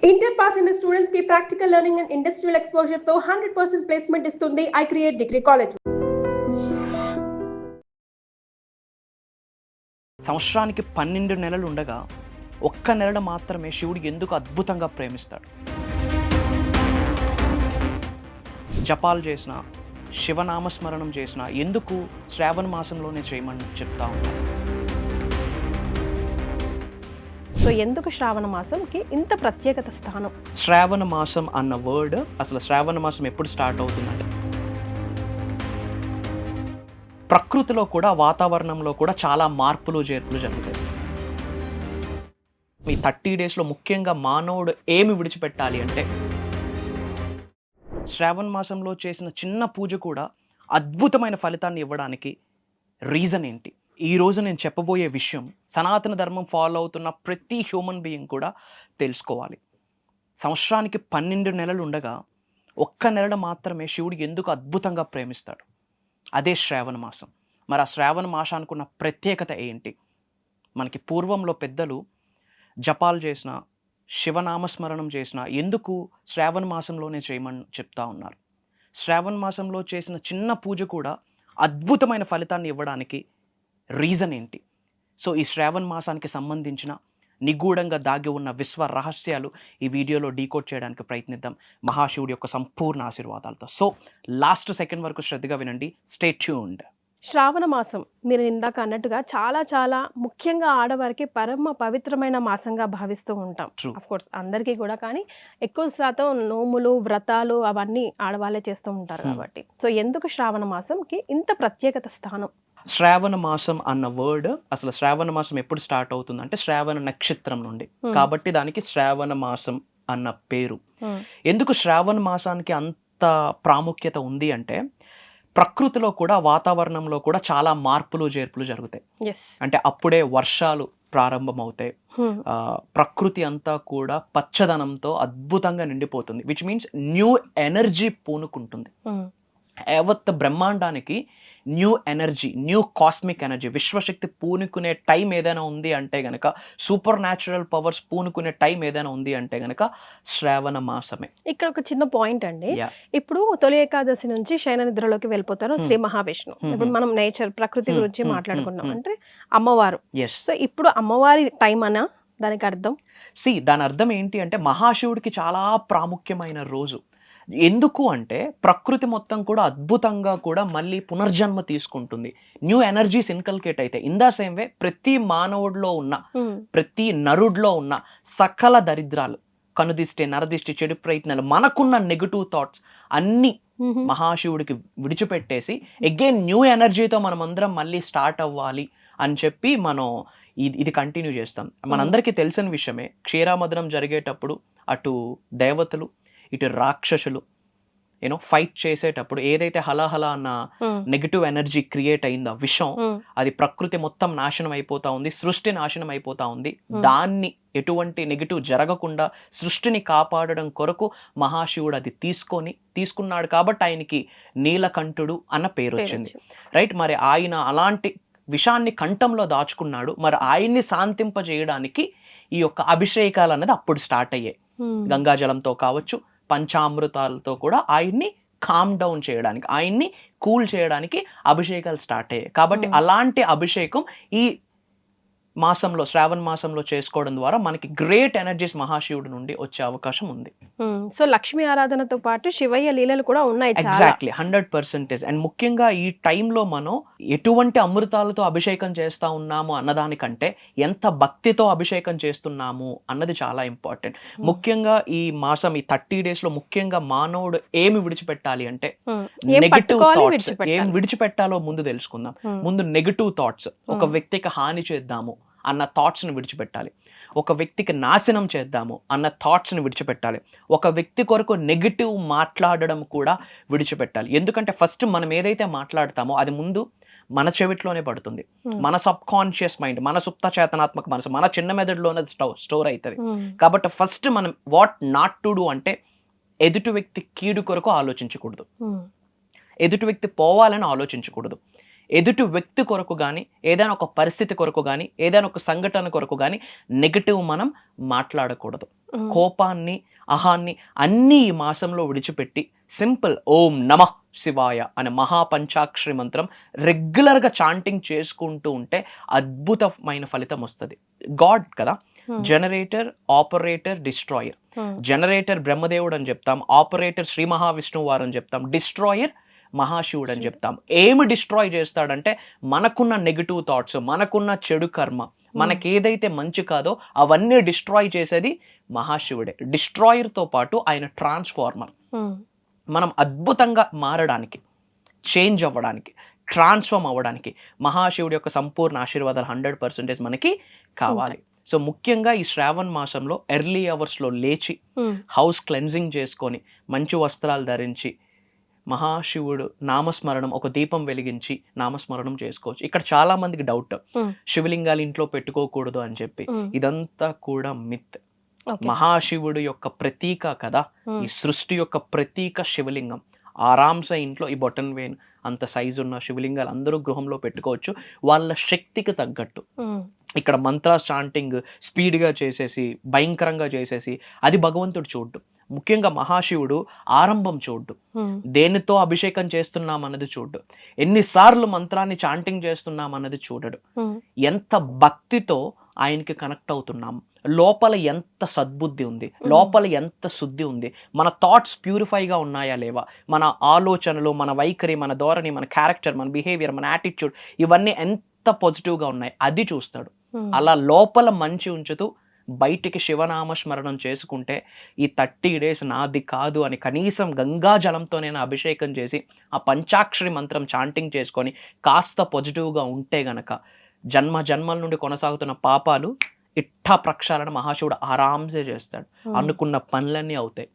Inter pass అయిన students కి practical learning and industrial exposure తో 100% ప్లేస్మెంట్ ఇస్తుంది ఐ క్రియేట్ డిగ్రీ కాలేజ్. సంవత్సరానికి 12 నెలలు ఉండగా ఒక్క నెలలో మాత్రమే శివుడు ఎందుకు అద్భుతంగా ప్రేమిస్తాడు. జపాలు చేసిన, శివనామస్మరణం చేసిన ఎందుకు శ్రావణ మాసంలోనే చేయమని చెప్తా ఉంటాను. సో ఎందుకు శ్రావణ మాసంకి ఇంత ప్రత్యేకత స్థానం? శ్రావణ మాసం అన్న వర్డ్, అసలు శ్రావణ మాసం ఎప్పుడు స్టార్ట్ అవుతుందంటే ప్రకృతిలో కూడా వాతావరణంలో కూడా చాలా మార్పులు చేర్పులు జరుగుతాయి. ఈ 30 డేస్లో ముఖ్యంగా మానవుడు ఏమి విడిచిపెట్టాలి అంటే శ్రావణ మాసంలో చేసిన చిన్న పూజ కూడా అద్భుతమైన ఫలితాన్ని ఇవ్వడానికి రీజన్ ఏంటి? ఈరోజు నేను చెప్పబోయే విషయం సనాతన ధర్మం ఫాలో అవుతున్న ప్రతి హ్యూమన్ బీయింగ్ కూడా తెలుసుకోవాలి. సంవత్సరానికి 12 నెలలు ఉండగా ఒక్క నెలలో మాత్రమే శివుడు ఎందుకు అద్భుతంగా ప్రేమిస్తాడు. అదే శ్రావణ మాసం. మరి ఆ శ్రావణ మాసానికి ఉన్న ప్రత్యేకత ఏంటి? మనకి పూర్వంలో పెద్దలు జపాలు చేసిన, శివనామస్మరణం చేసిన ఎందుకు శ్రావణ మాసంలోనే చేయమని చెప్తా ఉన్నారు. శ్రావణ మాసంలో చేసిన చిన్న పూజ కూడా అద్భుతమైన ఫలితాన్ని ఇవ్వడానికి రీజన్ ఏంటి? సో ఈ శ్రావణ మాసానికి సంబంధించిన నిగూఢంగా దాగి ఉన్న విశ్వ రహస్యాలు ఈ వీడియోలో డీకోడ్ చేయడానికి ప్రయత్నిద్దాం మహాశివుడి యొక్క సంపూర్ణ ఆశీర్వాదాలతో. సో లాస్ట్ సెకండ్ వరకు శ్రద్ధగా వినండి. Stay tuned. శ్రావణ మాసం మీరు ఇందాక అన్నట్టుగా చాలా చాలా ముఖ్యంగా ఆడవారికి పరమ పవిత్రమైన మాసంగా భావిస్తూ ఉంటాం. ఆఫ్ కోర్స్ అందరికీ కూడా, కానీ ఎక్కువ శాతం నోములు, వ్రతాలు అవన్నీ ఆడవాళ్ళే చేస్తూ ఉంటారు కాబట్టి. సో ఎందుకు శ్రావణ మాసంకి ఇంత ప్రత్యేకత స్థానం? శ్రావణ మాసం అన్న వర్డ్, అసలు శ్రావణ మాసం ఎప్పుడు స్టార్ట్ అవుతుంది అంటే శ్రావణ నక్షత్రం నుండి, కాబట్టి దానికి శ్రావణ మాసం అన్న పేరు. ఎందుకు శ్రావణ మాసానికి అంత ప్రాముఖ్యత ఉంది అంటే ప్రకృతిలో కూడా వాతావరణంలో కూడా చాలా మార్పులు చేర్పులు జరుగుతాయి. అంటే అప్పుడే వర్షాలు ప్రారంభమవుతాయి. ప్రకృతి అంతా కూడా పచ్చదనంతో అద్భుతంగా నిండిపోతుంది. విచ్ మీన్స్ న్యూ ఎనర్జీ పూనుకుంటుంది. యావత్ బ్రహ్మాండానికి new energy, new cosmic energy, విశ్వశక్తి పూనుకునే టైం ఏదైనా ఉంది అంటే గనక, సూపర్ న్యాచురల్ పవర్స్ పూనుకునే టైం ఏదైనా ఉంది అంటే గనక శ్రావణ మాసమే. ఇక్కడ ఒక చిన్న పాయింట్ అండి. ఇప్పుడు తొలి ఏకాదశి నుంచి శయన నిద్రలోకి వెళ్ళిపోతారు శ్రీ మహావిష్ణు. ఇప్పుడు మనం నేచర్, ప్రకృతి గురించి మాట్లాడుకున్నాం అంటే అమ్మవారు. సో ఇప్పుడు అమ్మవారి టైం అనా దానికి అర్థం? దాని అర్థం ఏంటి అంటే మహాశివుడికి చాలా ప్రాముఖ్యమైన రోజు. ఎందుకు అంటే ప్రకృతి మొత్తం కూడా అద్భుతంగా కూడా మళ్ళీ పునర్జన్మ తీసుకుంటుంది. న్యూ ఎనర్జీస్ ఇన్కల్కేట్ అయితే ఇన్ ద సేమ్ వే ప్రతి మానవుడిలో ఉన్న, ప్రతి నరుడిలో ఉన్న సకల దరిద్రాలు, కనుదిష్టి, నరదిష్టి, చెడు ప్రయత్నాలు, మనకున్న నెగటివ్ థాట్స్ అన్ని మహాశివుడికి విడిచిపెట్టేసి అగైన్ న్యూ ఎనర్జీతో మనం అందరం మళ్ళీ స్టార్ట్ అవ్వాలి అని చెప్పి మనం ఇది కంటిన్యూ చేస్తాం. మనందరికీ తెలిసిన విషయమే, క్షీరామదనం జరిగేటప్పుడు అటు దేవతలు ఇటు రాక్షసులు ఫైట్ చేసేటప్పుడు ఏదైతే హలాహలా అన్న నెగిటివ్ ఎనర్జీ క్రియేట్ అయిందో విషం, అది ప్రకృతి మొత్తం నాశనం అయిపోతా ఉంది, సృష్టి నాశనం అయిపోతా ఉంది. దాన్ని ఎటువంటి నెగిటివ్ జరగకుండా సృష్టిని కాపాడడం కొరకు మహాశివుడు అది తీసుకున్నాడు కాబట్టి ఆయనకి నీలకంఠుడు అన్న పేరు వచ్చింది. రైట్. మరి ఆయన అలాంటి విషాన్ని కంఠంలో దాచుకున్నాడు. మరి ఆయన్ని శాంతింపజేయడానికి ఈ యొక్క అభిషేకాలు అనేది అప్పుడు స్టార్ట్ అయ్యాయి. గంగాజలంతో కావచ్చు, పంచామృతాలతో కూడా ఆయన్ని కామ్ డౌన్ చేయడానికి, ఆయన్ని కూల్ చేయడానికి అభిషేకాలు స్టార్ట్ అయ్యాయి. కాబట్టి అలాంటి అభిషేకం ఈ మాసంలో, శ్రావణ మాసంలో చేసుకోవడం ద్వారా మనకి గ్రేట్ ఎనర్జీస్ మహాశివుడి నుండి వచ్చే అవకాశం ఉంది. సో లక్ష్మీ ఆరాధనతో పాటు శివయ్య లీలలు కూడా ఉన్నాయి. ఎగ్జాక్ట్లీ 100%. అండ్ ముఖ్యంగా ఈ టైంలో మనం ఎటువంటి అమృతాలతో అభిషేకం చేస్తా ఉన్నాము అన్నదానికంటే ఎంత భక్తితో అభిషేకం చేస్తున్నాము అన్నది చాలా ఇంపార్టెంట్. ముఖ్యంగా ఈ మాసం, ఈ 30 డేస్ లో ముఖ్యంగా మానవుడు ఏమి విడిచిపెట్టాలి అంటే నెగటివ్ థాట్స్. ఏం విడిచిపెట్టాలో ముందు తెలుసుకుందాం. ముందు నెగటివ్ థాట్స్, ఒక వ్యక్తికి హాని చేద్దాము అన్న థాట్స్ని విడిచిపెట్టాలి. ఒక వ్యక్తికి నాశనం చేద్దాము అన్న థాట్స్ని విడిచిపెట్టాలి. ఒక వ్యక్తి కొరకు నెగిటివ్ మాట్లాడడం కూడా విడిచిపెట్టాలి. ఎందుకంటే ఫస్ట్ మనం ఏదైతే మాట్లాడతామో అది ముందు మన చెవిట్లోనే పడుతుంది. మన సబ్ కాన్షియస్ మైండ్, మన సుప్త చేతనాత్మక మనసు, మన చిన్న మెదడులోనే స్టోర్ అవుతుంది. కాబట్టి ఫస్ట్ మనం వాట్ నాట్ టు డూ అంటే ఎదుటి వ్యక్తి కీడు కొరకు ఆలోచించకూడదు, ఎదుటి వ్యక్తి పోవాలని ఆలోచించకూడదు. ఎదుటి వ్యక్తి కొరకు కానీ ఏదైనా ఒక పరిస్థితి కొరకు కానీ ఏదైనా ఒక సంఘటన కొరకు కానీ నెగటివ్ మనం మాట్లాడకూడదు. కోపాన్ని, అహాన్ని అన్నీ ఈ మాసంలో విడిచిపెట్టి సింపుల్ ఓం నమః శివాయ అనే మహాపంచాక్షరి మంత్రం రెగ్యులర్గా చాంటింగ్ చేసుకుంటూ ఉంటే అద్భుతమైన ఫలితం వస్తుంది. గాడ్ కదా, జనరేటర్, ఆపరేటర్, డిస్ట్రాయర్. జనరేటర్ బ్రహ్మదేవుడు అని చెప్తాం, ఆపరేటర్ శ్రీ మహావిష్ణువు వారు అని చెప్తాం, డిస్ట్రాయర్ మహాశివుడు అని చెప్తాం. ఏమి డిస్ట్రాయ్ చేస్తాడంటే మనకున్న నెగిటివ్ థాట్స్, మనకున్న చెడు కర్మ, మనకి ఏదైతే మంచి కాదో అవన్నీ డిస్ట్రాయ్ చేసేది మహాశివుడే. డిస్ట్రాయర్తో పాటు ఆయన ట్రాన్స్ఫార్మర్. మనం అద్భుతంగా మారడానికి, చేంజ్ అవ్వడానికి, ట్రాన్స్ఫార్మ్ అవ్వడానికి మహాశివుడి యొక్క సంపూర్ణ ఆశీర్వాదాలు 100% మనకి కావాలి. సో ముఖ్యంగా ఈ శ్రావణ మాసంలో ఎర్లీ అవర్స్లో లేచి హౌస్ క్లెన్జింగ్ చేసుకొని మంచి వస్త్రాలు ధరించి మహాశివుడు నామస్మరణం, ఒక దీపం వెలిగించి నామస్మరణం చేసుకోవచ్చు. ఇక్కడ చాలా మందికి డౌట్, శివలింగాలు ఇంట్లో పెట్టుకోకూడదు అని చెప్పి. ఇదంతా కూడా మిత్. మహాశివుడు యొక్క ప్రతీక కదా, ఈ సృష్టి యొక్క ప్రతీక శివలింగం. ఆరాంసే ఇంట్లో ఈ బొటన్ వేన్ అంత సైజు ఉన్న శివలింగాలు అందరూ గృహంలో పెట్టుకోవచ్చు వాళ్ళ శక్తికి తగ్గట్టు. ఇక్కడ మంత్రాస్ చాంటింగ్ స్పీడ్గా చేసేసి భయంకరంగా చేసేసి అది భగవంతుడు చూడ్డు. ముఖ్యంగా మహాశివుడు ఆరంభం చూడ్డు, దేనితో అభిషేకం చేస్తున్నాం అన్నది చూడ్డు, ఎన్నిసార్లు మంత్రాన్ని చాంటింగ్ చేస్తున్నాం అన్నది చూడడు, ఎంత భక్తితో ఆయనకి కనెక్ట్ అవుతున్నాం, లోపల ఎంత సద్బుద్ధి ఉంది, లోపల ఎంత శుద్ధి ఉంది, మన థాట్స్ ప్యూరిఫైగా ఉన్నాయా లేవా, మన ఆలోచనలు, మన వైఖరి, మన ధోరణి, మన క్యారెక్టర్, మన బిహేవియర్, మన యాటిట్యూడ్ ఇవన్నీ ఎంత పాజిటివ్గా ఉన్నాయి అది చూస్తాడు. అలా లోపల మంచి ఉంచుతూ బయటికి శివనామస్మరణం చేసుకుంటే ఈ 30 days నాది కాదు అని కనీసం గంగా జలంతో నేను అభిషేకం చేసి ఆ పంచాక్షరి మంత్రం చాంటింగ్ చేసుకొని కాస్త పాజిటివ్గా ఉంటే గనక జన్మ జన్మల నుండి కొనసాగుతున్న పాపాలు ఇట్టా ప్రక్షాళన మహాశివుడు ఆరాంసే చేస్తాడు. అనుకున్న పనులన్నీ అవుతాయి.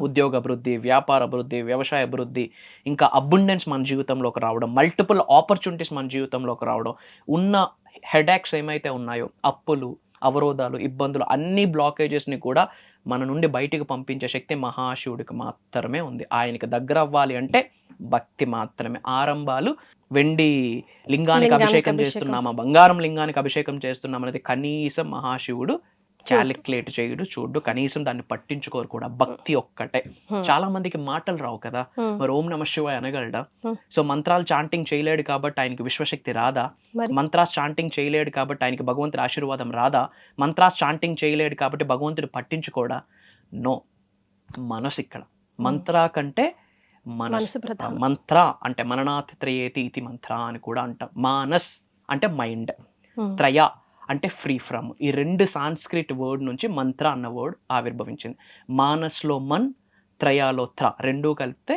ఉద్యోగ అభివృద్ధి, వ్యాపార అభివృద్ధి, వ్యవసాయ అభివృద్ధి, ఇంకా అబుండెన్స్ మన జీవితంలోకి రావడం, మల్టిపుల్ ఆపర్చునిటీస్ మన జీవితంలోకి రావడం, ఉన్న హెడేక్స్ ఏమైతే ఉన్నాయో, అప్పులు, అవరోధాలు, ఇబ్బందులు, అన్ని బ్లాకేజెస్ని కూడా మన నుండి బయటికి పంపించే శక్తి మహాశివుడికి మాత్రమే ఉంది. ఆయనకి దగ్గర అవ్వాలి అంటే భక్తి మాత్రమే. ఆరంభాలు వెండి లింగానికి అభిషేకం చేస్తున్నామా, బంగారం లింగానికి అభిషేకం చేస్తున్నాం అనేది కనీసం మహాశివుడు క్యాలిక్యులేట్ చేయడు, చూడు, కనీసం దాన్ని పట్టించుకోరు కూడా. భక్తి ఒక్కటే. చాలా మందికి మాటలు రావు కదా, మరి ఓం నమః శివాయ అనగలడా? సో మంత్రాలు చాంటింగ్ చేయలేడు కాబట్టి ఆయనకి విశ్వశక్తి రాదా? మంత్రాస్ చాంటింగ్ చేయలేడు కాబట్టి ఆయనకి భగవంతుడి ఆశీర్వాదం రాదా? మంత్రాస్ చాంటింగ్ చేయలేడు కాబట్టి భగవంతుడు పట్టించుకోడా? నో. మనసు ఇక్కడ మంత్రా కంటే మనసు. మంత్ర అంటే మననాథ్ త్రయేతి ఇతి మంత్ర అని కూడా అంటాం. మానస్ అంటే మైండ్, త్రయ అంటే ఫ్రీ ఫ్రమ్. ఈ 2 సాంస్క్రిట్ వర్డ్ నుంచి మంత్ర అన్న వర్డ్ ఆవిర్భవించింది. మానస్లో మన్, త్రయాలో త్ర, 2 కలిపితే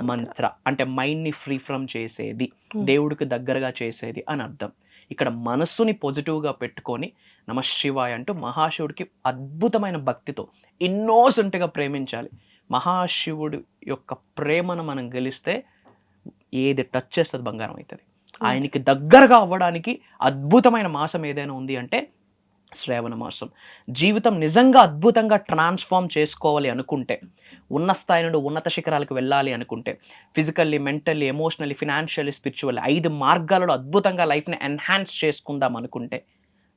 మంత్ర. అంటే మైండ్ని ఫ్రీ ఫ్రమ్ చేసేది, దేవుడికి దగ్గరగా చేసేది అని అర్థం. ఇక్కడ మనస్సుని పాజిటివ్గా పెట్టుకొని నమః శివాయ అంటూ మహాశివుడికి అద్భుతమైన భక్తితో ఇన్నోసెంట్గా ప్రేమించాలి. మహాశివుడి యొక్క ప్రేమను మనం గెలిస్తే ఏది టచ్ చేస్తుంది బంగారం అవుతుంది. ఆయనకి దగ్గరగా అవ్వడానికి అద్భుతమైన మాసం ఏదైనా ఉంది అంటే శ్రావణ మాసం. జీవితం నిజంగా అద్భుతంగా ట్రాన్స్ఫార్మ్ చేసుకోవాలి అనుకుంటే, ఉన్న స్థాయి నుండి ఉన్నత శిఖరాలకు వెళ్ళాలి అనుకుంటే, physically, mentally, emotionally, financially, spiritually 5 మార్గాలలో అద్భుతంగా లైఫ్ని ఎన్హాన్స్ చేసుకుందాం అనుకుంటే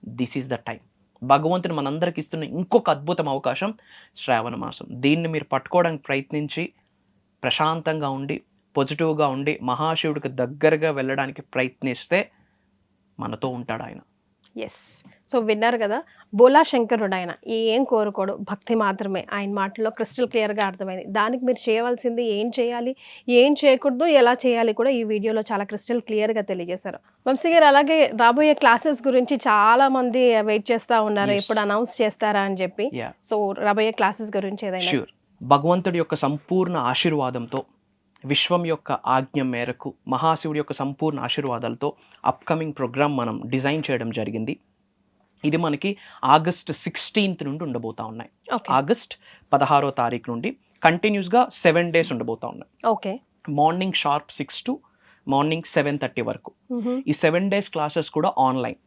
దిస్ ఈజ్ ద టైం. భగవంతుని మనందరికి ఇస్తున్న ఇంకొక అద్భుతం అవకాశం శ్రావణ మాసం. దీన్ని మీరు పట్టుకోవడానికి ప్రయత్నించి ప్రశాంతంగా ఉండి పాజిటివ్గా ఉండి మహాశివుడికి దగ్గరగా వెళ్ళడానికి ప్రయత్నిస్తే మనతో ఉంటాడు ఆయన. ఎస్. సో విన్నారు కదా, బోలా శంకరుడు ఆయన ఏం కోరుకోడు, భక్తి మాత్రమే. ఆయన మాటల్లో క్రిస్టల్ క్లియర్గా అర్థమైంది. దానికి మీరు చేయవలసింది ఏం చేయాలి, ఏం చేయకూడదు, ఎలా చేయాలి కూడా ఈ వీడియోలో చాలా క్రిస్టల్ క్లియర్గా తెలియజేశారు. వంశీ గారు, అలాగే రాబోయే క్లాసెస్ గురించి చాలా మంది వెయిట్ చేస్తూ ఉన్నారు, ఎప్పుడు అనౌన్స్ చేస్తారా అని చెప్పి. సో రాబోయే క్లాసెస్ గురించి ఏదైనా? ష్యూర్. భగవంతుడి యొక్క సంపూర్ణ ఆశీర్వాదంతో, విశ్వం యొక్క ఆజ్ఞ మేరకు, మహాశివుడి యొక్క సంపూర్ణ ఆశీర్వాదాలతో అప్కమింగ్ ప్రోగ్రామ్ మనం డిజైన్ చేయడం జరిగింది. ఇది మనకి August 16th నుండి ఉండబోతా ఉన్నాయి. August 16వ తారీఖు నుండి కంటిన్యూస్గా 7 days ఉండబోతా ఉన్నాయి. Okay. Morning sharp 6 to morning 7:30 వరకు. ఈ 7 days క్లాసెస్ కూడా ఆన్లైన్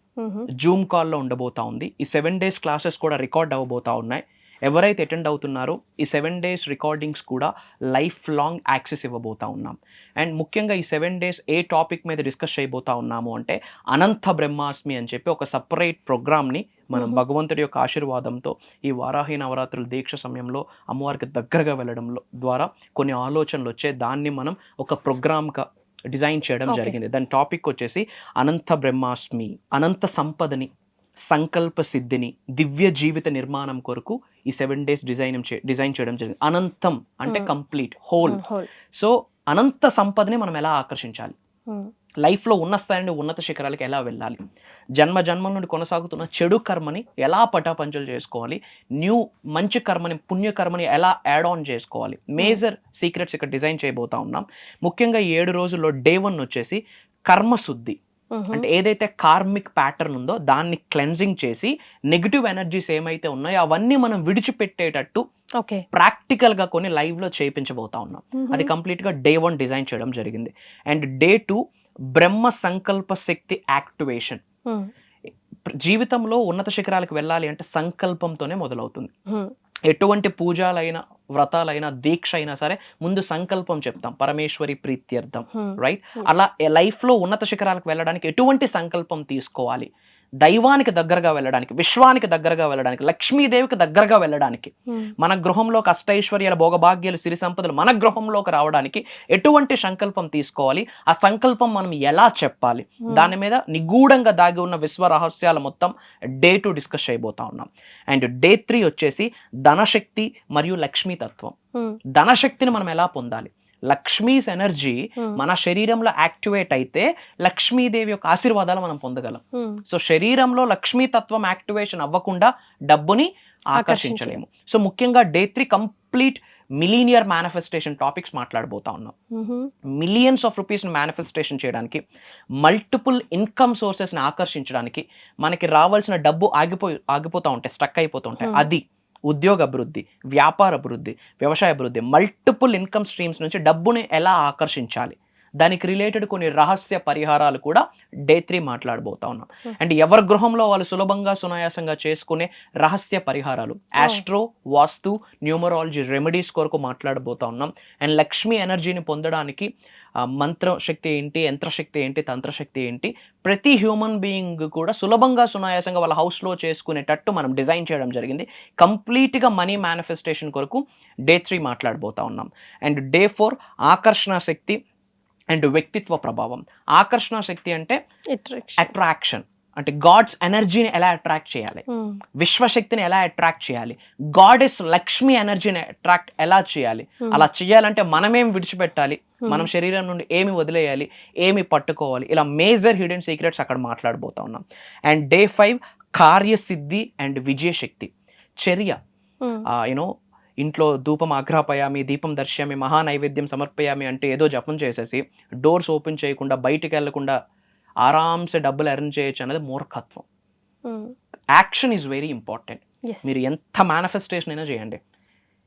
జూమ్ కాల్లో ఉండబోతా ఉంది. ఈ 7 days క్లాసెస్ కూడా రికార్డ్ అవ్వబోతా ఉన్నాయి. ఎవరైతే అటెండ్ అవుతున్నారో ఈ 7 days రికార్డింగ్స్ కూడా లైఫ్ లాంగ్ యాక్సెస్ ఇవ్వబోతా ఉన్నాం. అండ్ ముఖ్యంగా ఈ 7 days ఏ టాపిక్ మీద డిస్కస్ చేయబోతా ఉన్నాము అంటే అనంత బ్రహ్మాస్మి అని చెప్పి ఒక సపరేట్ ప్రోగ్రామ్ని మనం భగవంతుడి యొక్క ఆశీర్వాదంతో ఈ వారాహి నవరాత్రుల దీక్ష సమయంలో అమ్మవారికి దగ్గరగా వెళ్ళడంలో ద్వారా కొన్ని ఆలోచనలు వచ్చే దాన్ని మనం ఒక ప్రోగ్రామ్గా డిజైన్ చేయడం జరిగింది. దాని టాపిక్ వచ్చేసి అనంత బ్రహ్మాస్మి, అనంత సంపదని, సంకల్ప సిద్ధిని, దివ్య జీవిత నిర్మాణం కొరకు ఈ 7 days డిజైన్ చేయడం జరిగింది. అనంతం అంటే కంప్లీట్, హోల్. సో అనంత సంపదని మనం ఎలా ఆకర్షించాలి, లైఫ్లో ఉన్న స్థాయి నుండి ఉన్నత శిఖరాలకు ఎలా వెళ్ళాలి, జన్మ నుండి కొనసాగుతున్న చెడు కర్మని ఎలా పటాపంచలు చేసుకోవాలి, మంచి కర్మని, పుణ్యకర్మని ఎలా యాడ్ ఆన్ చేసుకోవాలి, మేజర్ సీక్రెట్స్ ఇక్కడ డిజైన్ చేయబోతా ఉన్నాం. ముఖ్యంగా 7 రోజుల్లో డే 1 వచ్చేసి కర్మశుద్ధి, అంటే ఏదైతే కార్మిక్ ప్యాటర్న్ ఉందో దాన్ని క్లెన్జింగ్ చేసి నెగిటివ్ ఎనర్జీస్ ఏమైతే ఉన్నాయో అవన్నీ మనం విడిచిపెట్టేటట్టు ప్రాక్టికల్ గా కొన్ని లైవ్ లో చేయించబోతా ఉన్నాం. అది కంప్లీట్ గా డే 1 డిజైన్ చేయడం జరిగింది. అండ్ డే 2 బ్రహ్మ సంకల్ప శక్తి యాక్టివేషన్. జీవితంలో ఉన్నత శిఖరాలకు వెళ్ళాలి అంటే సంకల్పంతోనే మొదలవుతుంది. ఎటువంటి పూజలైనా, వ్రతాలైనా, దీక్ష అయినా సరే ముందు సంకల్పం చెప్తాం, పరమేశ్వరి ప్రీత్యర్థం, రైట్? అలా లైఫ్లో ఉన్నత శిఖరాలకు వెళ్ళడానికి ఎటువంటి సంకల్పం తీసుకోవాలి, దైవానికి దగ్గరగా వెళ్ళడానికి, విశ్వానికి దగ్గరగా వెళ్ళడానికి, లక్ష్మీదేవికి దగ్గరగా వెళ్ళడానికి, మన గృహంలోకి అష్టైశ్వర్యాల భోగభాగ్యాలు, సిరి సంపదలు మన గృహంలోకి రావడానికి ఎటువంటి సంకల్పం తీసుకోవాలి, ఆ సంకల్పం మనం ఎలా చెప్పాలి, దాని మీద నిగూఢంగా దాగి ఉన్న విశ్వ రహస్యాల మొత్తం డే 2 డిస్కస్ చేయబోతా ఉన్నాం. అండ్ డే 3 వచ్చేసి ధనశక్తి మరియు లక్ష్మీ తత్వం. ధనశక్తిని మనం ఎలా పొందాలి, లక్ష్మీస్ ఎనర్జీ మన శరీరంలో యాక్టివేట్ అయితే లక్ష్మీదేవి యొక్క ఆశీర్వాదాలు మనం పొందగలం. సో శరీరంలో లక్ష్మీ తత్వం యాక్టివేషన్ అవ్వకుండా డబ్బుని ఆకర్షించలేము. సో ముఖ్యంగా day 3 complete millionaire manifestation topics మాట్లాడబోతా ఉన్నాం. మిలియన్స్ ఆఫ్ రూపీస్ మేనిఫెస్టేషన్ చేయడానికి, మల్టిపుల్ ఇన్కమ్ సోర్సెస్ని ఆకర్షించడానికి, మనకి రావాల్సిన డబ్బు ఆగిపోతూ ఉంటాయి, స్టక్ అయిపోతూ ఉంటాయి, అది ఉద్యోగ అభివృద్ధి, వ్యాపార అభివృద్ధి, వ్యవసాయ అభివృద్ధి, మల్టిపుల్ ఇన్కమ్ స్ట్రీమ్స్ నుంచి డబ్బుని ఎలా ఆకర్షించాలి, దానికి రిలేటెడ్ కొన్ని రహస్య పరిహారాలు కూడా డే 3 మాట్లాడబోతా ఉన్నాం. అండ్ ఎవరి గృహంలో వాళ్ళు సులభంగా సునాయాసంగా చేసుకునే రహస్య పరిహారాలు, ఆస్ట్రో, వాస్తు, న్యూమరాలజీ రెమెడీస్ కొరకు మాట్లాడబోతా ఉన్నాం. అండ్ లక్ష్మీ ఎనర్జీని పొందడానికి మంత్రశక్తి ఏంటి, యంత్రశక్తి ఏంటి, తంత్రశక్తి ఏంటి, ప్రతి హ్యూమన్ బీయింగ్ కూడా సులభంగా సునాయాసంగా వాళ్ళ హౌస్లో చేసుకునేటట్టు మనం డిజైన్ చేయడం జరిగింది. కంప్లీట్గా మనీ మేనిఫెస్టేషన్ కొరకు డే 3 మాట్లాడబోతా ఉన్నాం. అండ్ డే 4 ఆకర్షణ శక్తి అండ్ వ్యక్తిత్వ ప్రభావం. ఆకర్షణ శక్తి అంటే అట్రాక్షన్, అంటే గాడ్స్ ఎనర్జీని ఎలా అట్రాక్ట్ చేయాలి, విశ్వశక్తిని ఎలా అట్రాక్ట్ చేయాలి, గాడెస్ లక్ష్మీ ఎనర్జీని అట్రాక్ట్ ఎలా చేయాలి. అలా చేయాలంటే మనమేం విడిచిపెట్టాలి, మనం శరీరం నుండి ఏమి వదిలేయాలి, ఏమి పట్టుకోవాలి, ఇలా మేజర్ హిడెన్ సీక్రెట్స్ అక్కడ మాట్లాడబోతా ఉన్నాం. And day 5 Karyasiddhi and విజయశక్తి. చర్య, ఇంట్లో ధూపం ఆగ్రహపయామి, దీపం దర్శయామి, మహానైవేద్యం సమర్పయామి అంటే ఏదో జపం చేసేసి డోర్స్ ఓపెన్ చేయకుండా బయటికి వెళ్లకుండా ఆరామ్సే డబ్బులు ఎర్న్ చేయొచ్చు అనేది మూర్ఖత్వం. Action is very important. మీరు ఎంత మేనిఫెస్టేషన్ అయినా చేయండి,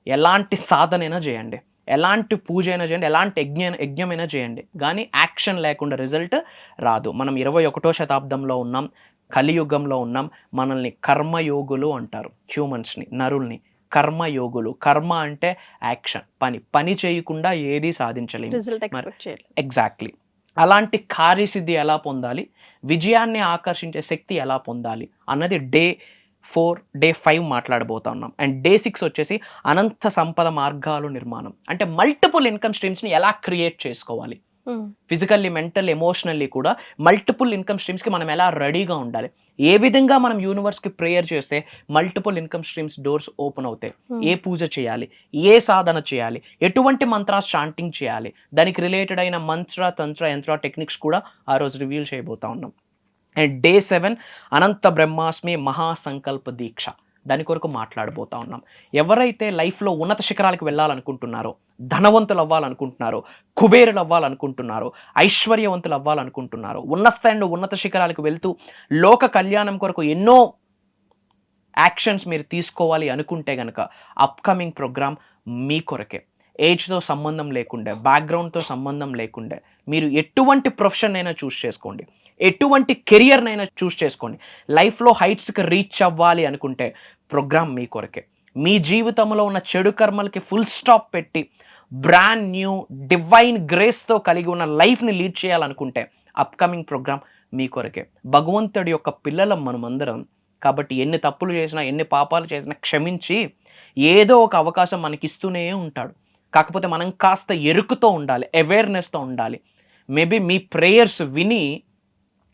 ఎలాంటి సాధన అయినా చేయండి, ఎలాంటి పూజ అయినా చేయండి, ఎలాంటి యజ్ఞమైనా చేయండి, కానీ యాక్షన్ లేకుండా రిజల్ట్ రాదు. మనం 21వ శతాబ్దంలో ఉన్నాం, కలియుగంలో ఉన్నాం. మనల్ని కర్మయోగులు అంటారు, హ్యూమన్స్ని, నరుల్ని కర్మయోగులు. కర్మ అంటే యాక్షన్, పని చేయకుండా ఏది సాధించలేము. ఎగ్జాక్ట్లీ. అలాంటి కార్యసిద్ధి ఎలా పొందాలి, విజయాన్ని ఆకర్షించే శక్తి ఎలా పొందాలి అన్నది డే 4, డే 5 మాట్లాడబోతా ఉన్నాం. అండ్ డే 6 వచ్చేసి అనంత సంపద మార్గాలు నిర్మాణం, అంటే మల్టిపుల్ ఇన్కమ్ స్ట్రీమ్స్ని ఎలా క్రియేట్ చేసుకోవాలి, ఫిజికల్లీ, మెంటల్, ఎమోషనల్లీ కూడా మల్టిపుల్ ఇన్కమ్ స్ట్రీమ్స్కి మనం ఎలా రెడీగా ఉండాలి, ఏ విధంగా మనం యూనివర్స్కి ప్రేయర్ చేస్తే multiple income streams doors open అవుతాయి, ఏ పూజ చేయాలి, ఏ సాధన చేయాలి, ఎటువంటి మంత్రాస్ చాంటింగ్ చేయాలి, దానికి రిలేటెడ్ అయిన మంత్ర, తంత్ర, యంత్ర టెక్నిక్స్ కూడా ఆ రోజు రివీల్ చేయబోతా ఉన్నాం. అండ్ డే 7 అనంత బ్రహ్మాస్మి మహాసంకల్ప దీక్ష, దాని కొరకు మాట్లాడబోతా ఉన్నాం. ఎవరైతే లైఫ్లో ఉన్నత శిఖరాలకు వెళ్ళాలనుకుంటున్నారో, ధనవంతులు అవ్వాలనుకుంటున్నారో, కుబేరులు అవ్వాలనుకుంటున్నారో, ఐశ్వర్యవంతులు అవ్వాలనుకుంటున్నారో, ఉన్న స్థాయిలో ఉన్నత శిఖరాలకు వెళ్తూ లోక కళ్యాణం కొరకు ఎన్నో యాక్షన్స్ మీరు తీసుకోవాలి అనుకుంటే కనుక అప్కమింగ్ ప్రోగ్రామ్ మీ కొరకే. ఏజ్తో సంబంధం లేకుండే, బ్యాక్గ్రౌండ్తో సంబంధం లేకుండే, మీరు ఎటువంటి ప్రొఫెషన్ అయినా చూస్ చేసుకోండి, ఎటువంటి కెరియర్నైనా చూస్ చేసుకోండి, లైఫ్లో హైట్స్కి రీచ్ అవ్వాలి అనుకుంటే ప్రోగ్రామ్ మీ కొరకే. మీ జీవితంలో ఉన్న చెడు కర్మలకి ఫుల్ స్టాప్ పెట్టి బ్రాండ్ న్యూ డివైన్ గ్రేస్తో కలిగి ఉన్న లైఫ్ని లీడ్ చేయాలనుకుంటే అప్కమింగ్ ప్రోగ్రామ్ మీ కొరకే. భగవంతుడి యొక్క పిల్లలం మనమందరం కాబట్టి ఎన్ని తప్పులు చేసినా ఎన్ని పాపాలు చేసినా క్షమించి ఏదో ఒక అవకాశం మనకి ఇస్తూనే ఉంటాడు. కాకపోతే మనం కాస్త ఎరుకుతో ఉండాలి, అవేర్నెస్తో ఉండాలి. మేబీ మీ ప్రేయర్స్ విని,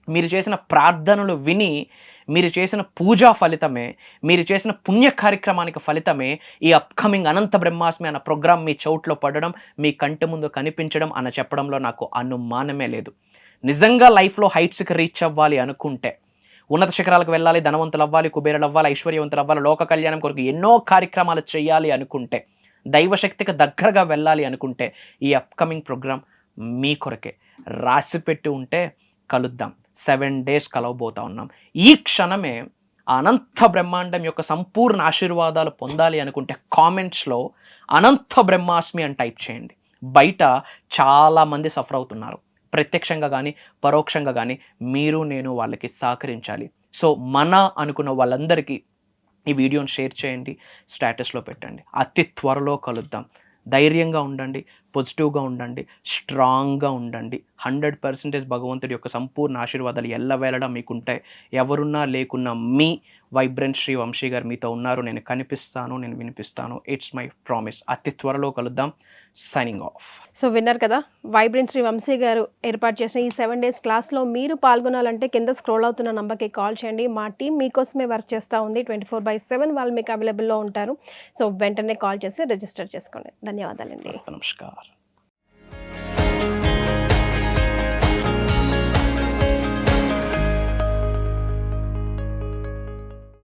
మీరు చేసిన ప్రార్థనలు విని, మీరు చేసిన పూజా ఫలితమే, మీరు చేసిన పుణ్య కార్యక్రమానికి ఫలితమే ఈ అప్కమింగ్ అనంత బ్రహ్మాస్మి అన్న ప్రోగ్రామ్ మీ చౌట్లో పడడం, మీ కంటి ముందు కనిపించడం అన్న చెప్పడంలో నాకు అనుమానమే లేదు. నిజంగా లైఫ్లో హైట్స్కి రీచ్ అవ్వాలి అనుకుంటే, ఉన్నత శిఖరాలకు వెళ్ళాలి, ధనవంతులు అవ్వాలి, కుబేరులు అవ్వాలి, ఐశ్వర్యవంతులు అవ్వాలి, లోక కళ్యాణం కొరకు ఎన్నో కార్యక్రమాలు చేయాలి అనుకుంటే, దైవశక్తికి దగ్గరగా వెళ్ళాలి అనుకుంటే ఈ అప్కమింగ్ ప్రోగ్రామ్ మీ కొరకే. రాసిపెట్టి ఉంటే కలుద్దాం. 7 days కలవబోతా ఉన్నాం. ఈ క్షణమే అనంత బ్రహ్మాండం యొక్క సంపూర్ణ ఆశీర్వాదాలు పొందాలి అనుకుంటే కామెంట్స్లో అనంత బ్రహ్మాస్మి అని టైప్ చేయండి. బయట చాలామంది సఫర్ అవుతున్నారు, ప్రత్యక్షంగా కానీ పరోక్షంగా కానీ మీరు నేను వాళ్ళకి సహకరించాలి. సో మన అనుకున్న వాళ్ళందరికీ ఈ వీడియోని షేర్ చేయండి, స్టేటస్లో పెట్టండి. అతి త్వరలో కలుద్దాం. ధైర్యంగా ఉండండి, పాజిటివ్గా ఉండండి, స్ట్రాంగ్గా ఉండండి. 100% భగవంతుడి యొక్క సంపూర్ణ ఆశీర్వాదాలు ఎల్లవేళలా మీకుంటాయి. ఎవరున్నా లేకున్నా మీ వైబ్రెంట్ శ్రీ వంశీ గారు మీతో ఉన్నారు. నేను కనిపిస్తాను, నేను వినిపిస్తాను. It's my promise. అతి త్వరలో కలుద్దాం. Signing off. సో విన్నారు కదా, వైబ్రెంట్ శ్రీ వంశీ గారు ఏర్పాటు చేసిన ఈ 7 days క్లాస్లో మీరు పాల్గొనాలంటే కింద స్క్రోల్ అవుతున్న నంబర్కి కాల్ చేయండి. మా టీం మీకోసమే వర్క్ చేస్తూ ఉంది. 24/7 వాళ్ళు మీకు అవైలబుల్లో ఉంటారు. సో వెంటనే కాల్ చేసి రిజిస్టర్ చేసుకోండి. ధన్యవాదాలండి. నమస్కారం.